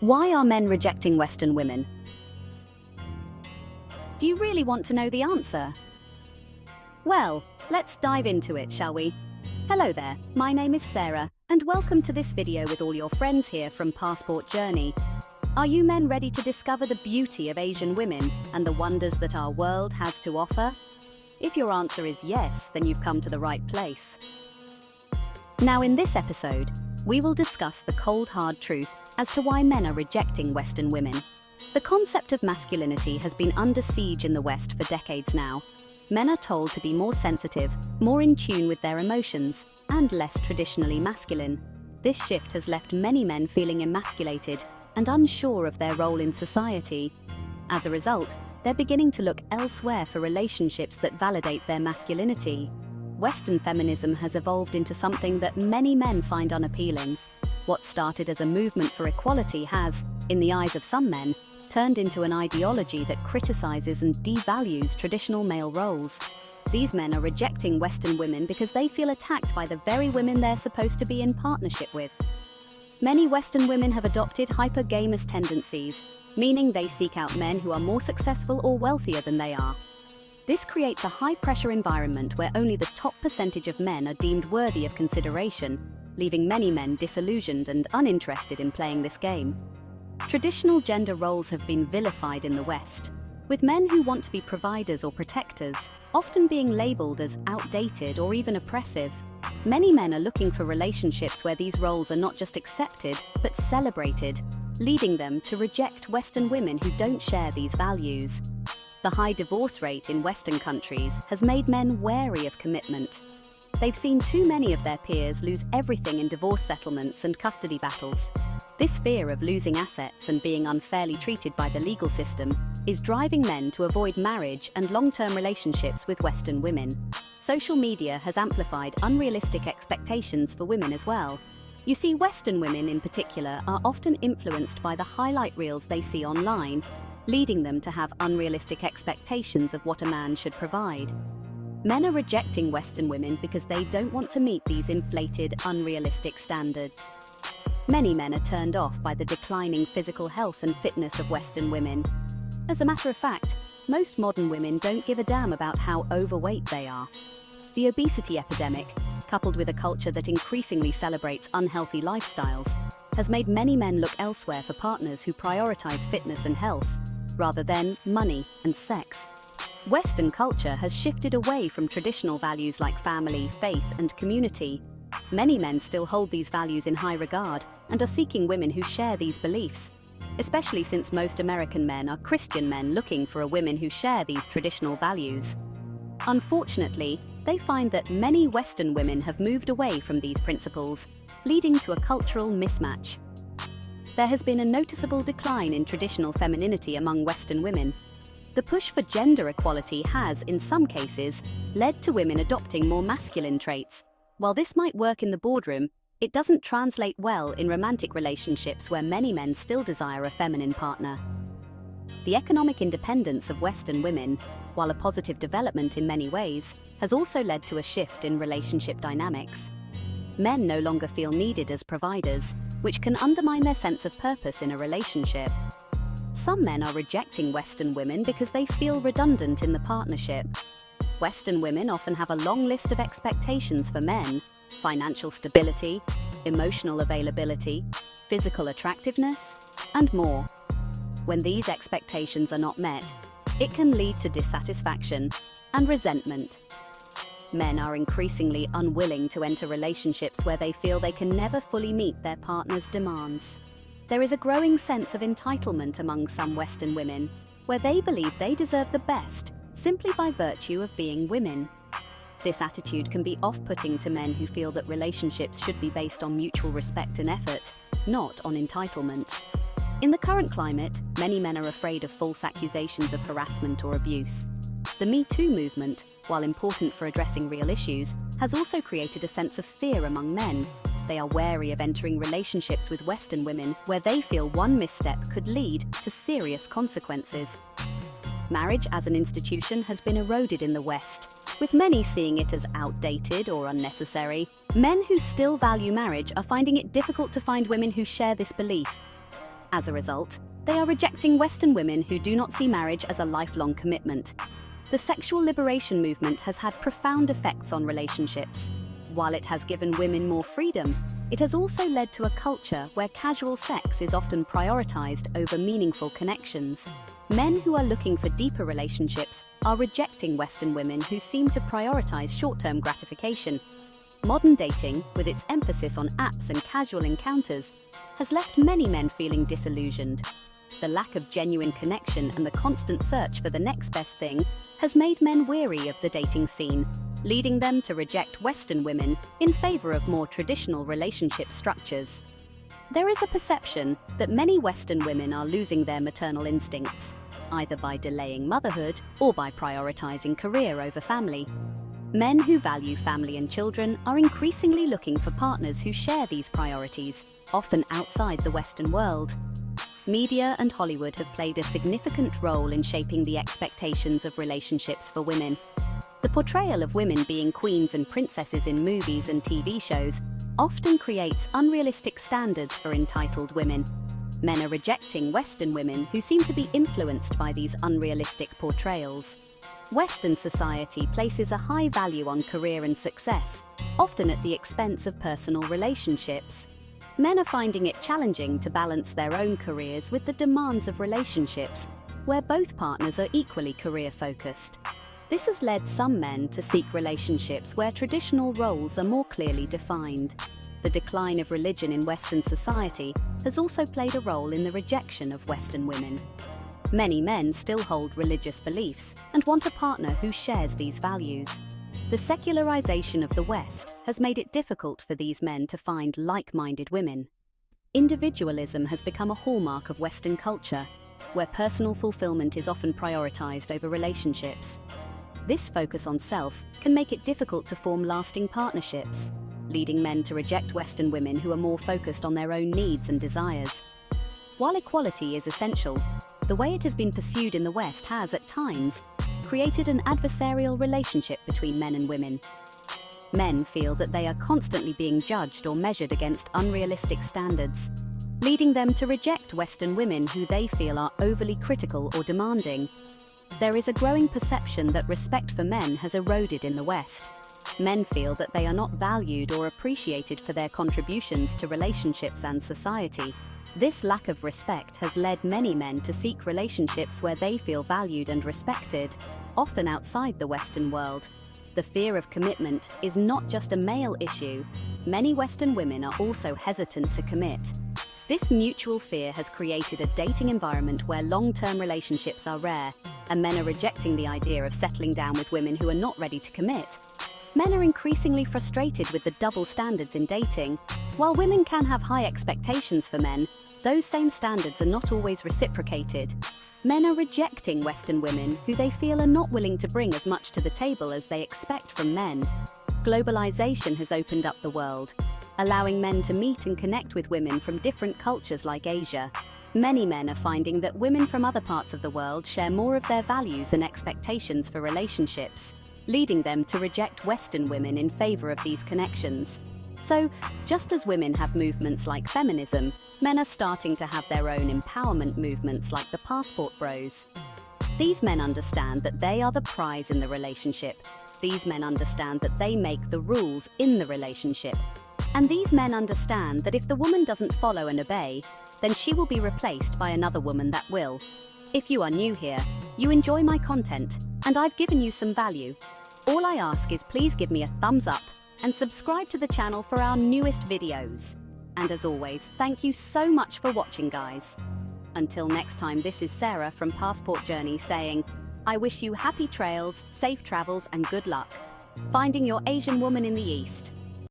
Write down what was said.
Why are men rejecting Western women? Do you really want to know the answer? Well, let's dive into it, shall we? Hello there, my name is Sarah, and welcome to this video with all your friends here from Passport Journey. Are you men ready to discover the beauty of Asian women and the wonders that our world has to offer? If your answer is yes, then you've come to the right place. Now in this episode, we will discuss the cold hard truth as to why men are rejecting Western women. The concept of masculinity has been under siege in the West for decades now. Men are told to be more sensitive, more in tune with their emotions, and less traditionally masculine. This shift has left many men feeling emasculated and unsure of their role in society. As a result, they're beginning to look elsewhere for relationships that validate their masculinity. Western feminism has evolved into something that many men find unappealing. What started as a movement for equality has, in the eyes of some men, turned into an ideology that criticizes and devalues traditional male roles. These men are rejecting Western women because they feel attacked by the very women they're supposed to be in partnership with. Many Western women have adopted hypergamous tendencies, meaning they seek out men who are more successful or wealthier than they are. This creates a high-pressure environment where only the top percentage of men are deemed worthy of consideration, leaving many men disillusioned and uninterested in playing this game. Traditional gender roles have been vilified in the West, with men who want to be providers or protectors often being labeled as outdated or even oppressive. Many men are looking for relationships where these roles are not just accepted, but celebrated, leading them to reject Western women who don't share these values. The high divorce rate in Western countries has made men wary of commitment. They've seen too many of their peers lose everything in divorce settlements and custody battles. This fear of losing assets and being unfairly treated by the legal system is driving men to avoid marriage and long-term relationships with Western women. Social media has amplified unrealistic expectations for women as well. You see, Western women in particular are often influenced by the highlight reels they see online, leading them to have unrealistic expectations of what a man should provide. Men are rejecting Western women because they don't want to meet these inflated, unrealistic standards. Many men are turned off by the declining physical health and fitness of Western women. As a matter of fact, most modern women don't give a damn about how overweight they are. The obesity epidemic, coupled with a culture that increasingly celebrates unhealthy lifestyles, has made many men look elsewhere for partners who prioritize fitness and health, rather than money and sex. Western culture has shifted away from traditional values like family, faith, and community. Many men still hold these values in high regard and are seeking women who share these beliefs, especially since most American men are Christian men looking for a woman who share these traditional values. Unfortunately, they find that many Western women have moved away from these principles, leading to a cultural mismatch. There has been a noticeable decline in traditional femininity among Western women. The push for gender equality has, in some cases, led to women adopting more masculine traits. While this might work in the boardroom, it doesn't translate well in romantic relationships where many men still desire a feminine partner. The economic independence of Western women, while a positive development in many ways, has also led to a shift in relationship dynamics. Men no longer feel needed as providers, which can undermine their sense of purpose in a relationship. Some men are rejecting Western women because they feel redundant in the partnership. Western women often have a long list of expectations for men: financial stability, emotional availability, physical attractiveness, and more. When these expectations are not met, it can lead to dissatisfaction and resentment. Men are increasingly unwilling to enter relationships where they feel they can never fully meet their partner's demands. There is a growing sense of entitlement among some Western women, where they believe they deserve the best simply by virtue of being women. This attitude can be off-putting to men who feel that relationships should be based on mutual respect and effort, not on entitlement. In the current climate, many men are afraid of false accusations of harassment or abuse. The Me Too movement, while important for addressing real issues, has also created a sense of fear among men. They are wary of entering relationships with Western women where they feel one misstep could lead to serious consequences. Marriage as an institution has been eroded in the West, with many seeing it as outdated or unnecessary. Men who still value marriage are finding it difficult to find women who share this belief. As a result, they are rejecting Western women who do not see marriage as a lifelong commitment. The sexual liberation movement has had profound effects on relationships. While it has given women more freedom, it has also led to a culture where casual sex is often prioritized over meaningful connections. Men who are looking for deeper relationships are rejecting Western women who seem to prioritize short-term gratification. Modern dating, with its emphasis on apps and casual encounters, has left many men feeling disillusioned. The lack of genuine connection and the constant search for the next best thing has made men weary of the dating scene, leading them to reject Western women in favor of more traditional relationship structures. There is a perception that many Western women are losing their maternal instincts, either by delaying motherhood or by prioritizing career over family. Men who value family and children are increasingly looking for partners who share these priorities, often outside the Western world. Media and Hollywood have played a significant role in shaping the expectations of relationships for women. The portrayal of women being queens and princesses in movies and TV shows often creates unrealistic standards for entitled women. Men are rejecting Western women who seem to be influenced by these unrealistic portrayals. Western society places a high value on career and success, often at the expense of personal relationships. Men are finding it challenging to balance their own careers with the demands of relationships, where both partners are equally career-focused. This has led some men to seek relationships where traditional roles are more clearly defined. The decline of religion in Western society has also played a role in the rejection of Western women. Many men still hold religious beliefs and want a partner who shares these values. The secularization of the West has made it difficult for these men to find like-minded women. Individualism has become a hallmark of Western culture, where personal fulfillment is often prioritized over relationships. This focus on self can make it difficult to form lasting partnerships, leading men to reject Western women who are more focused on their own needs and desires. While equality is essential, the way it has been pursued in the West has, at times, created an adversarial relationship between men and women. Men feel that they are constantly being judged or measured against unrealistic standards, leading them to reject Western women who they feel are overly critical or demanding. There is a growing perception that respect for men has eroded in the West. Men feel that they are not valued or appreciated for their contributions to relationships and society. This lack of respect has led many men to seek relationships where they feel valued and respected, often outside the Western world. The fear of commitment is not just a male issue. Many Western women are also hesitant to commit. This mutual fear has created a dating environment where long-term relationships are rare, and men are rejecting the idea of settling down with women who are not ready to commit. Men are increasingly frustrated with the double standards in dating. While women can have high expectations for men, those same standards are not always reciprocated. Men are rejecting Western women who they feel are not willing to bring as much to the table as they expect from men. Globalization has opened up the world, allowing men to meet and connect with women from different cultures like Asia. Many men are finding that women from other parts of the world share more of their values and expectations for relationships, leading them to reject Western women in favor of these connections. So, just as women have movements like feminism, men are starting to have their own empowerment movements like the passport bros. These men understand that they are the prize in the relationship. These men understand that they make the rules in the relationship. And these men understand that if the woman doesn't follow and obey, then she will be replaced by another woman that will. If you are new here, you enjoy my content, and I've given you some value. All I ask is please give me a thumbs up and subscribe to the channel for our newest videos. And as always, thank you so much for watching, guys. Until next time, this is Sarah from Passport Journey saying, I wish you happy trails, safe travels, and good luck finding your Asian woman in the East.